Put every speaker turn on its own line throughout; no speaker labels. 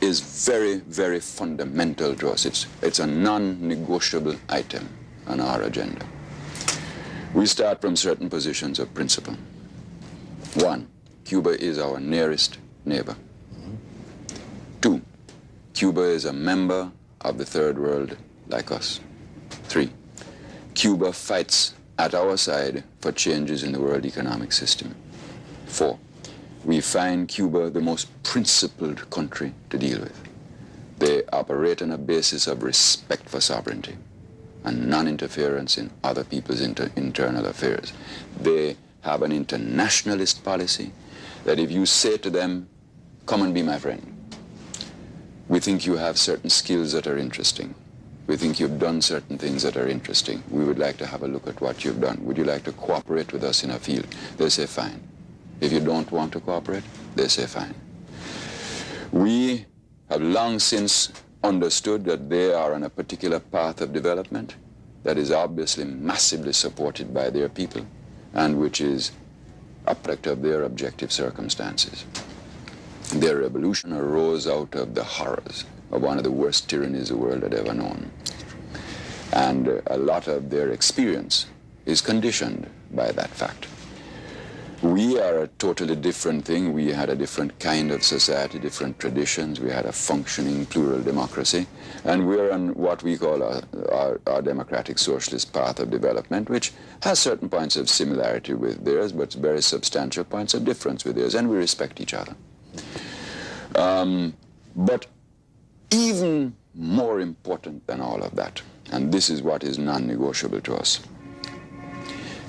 is very, very fundamental to us. It's a non-negotiable item on our agenda. We start from certain positions of principle. One, Cuba is our nearest neighbor. Two, Cuba is a member of the third world like us. Three, Cuba fights at our side for changes in the world economic system. Four, we find Cuba the most principled country to deal with. They operate on a basis of respect for sovereignty and non-interference in other people's internal affairs. They have an internationalist policy that if you say to them, come and be my friend, we think you have certain skills that are interesting. We think you've done certain things that are interesting. We would like to have a look at what you've done. Would you like to cooperate with us in a field? They say, fine. If you don't want to cooperate, they say, fine. We have long since understood that they are on a particular path of development that is obviously massively supported by their people and which is a product of their objective circumstances. Their revolution arose out of the horrors of one of the worst tyrannies the world had ever known. And a lot of their experience is conditioned by that fact. We are a totally different thing. We had a different kind of society, different traditions. We had a functioning plural democracy. And we're on what we call our democratic socialist path of development, which has certain points of similarity with theirs, but very substantial points of difference with theirs, and we respect each other. But even more important than all of that, and this is what is non-negotiable to us,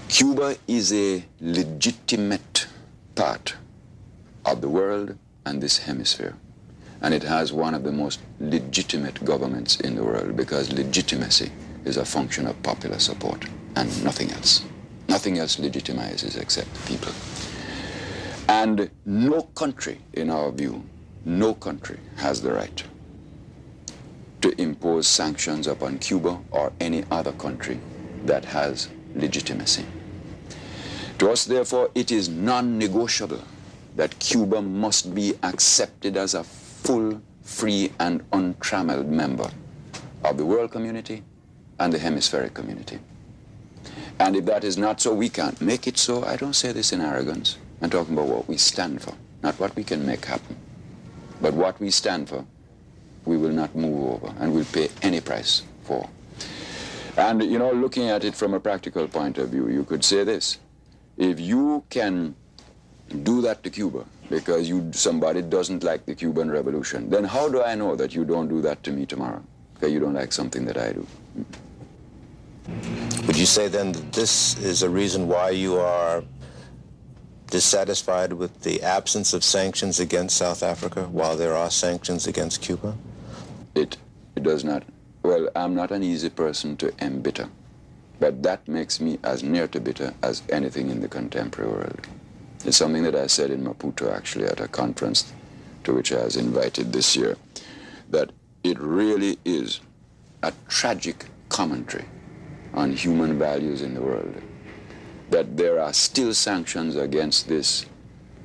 Cuba is a legitimate part of the world and this hemisphere. And it has one of the most legitimate governments in the world because legitimacy is a function of popular support and nothing else. Nothing else legitimizes except the people. And no country, in our view, no country has the right to impose sanctions upon Cuba or any other country that has legitimacy. To us, therefore, it is non-negotiable that Cuba must be accepted as a full, free, and untrammeled member of the world community and the hemispheric community. And if that is not so, we can't make it so. I don't say this in arrogance. I'm talking about what we stand for, not what we can make happen. But what we stand for, we will not move over and we'll pay any price for. And, you know, looking at it from a practical point of view, you could say this. If you can do that to Cuba because somebody doesn't like the Cuban Revolution, then how do I know that you don't do that to me tomorrow? Because you don't like something that I do.
Would you say then that this is a reason why you are dissatisfied with the absence of sanctions against South Africa while there are sanctions against Cuba?
It does not. Well, I'm not an easy person to embitter. But that makes me as near to bitter as anything in the contemporary world. It's something that I said in Maputo, actually, at a conference to which I was invited this year, that it really is a tragic commentary on human values in the world, that there are still sanctions against this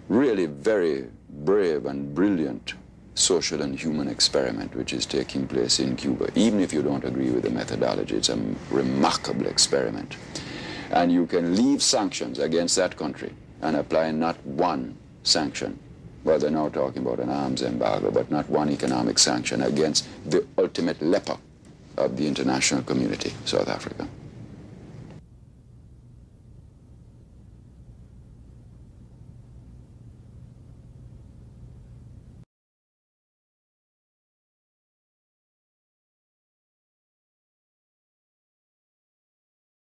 really very brave and brilliant social and human experiment which is taking place in Cuba. Even if you don't agree with the methodology, it's a remarkable experiment. And you can leave sanctions against that country and apply not one sanction. Well, they're now talking about an arms embargo, but not one economic sanction against the ultimate leper of the international community, South Africa.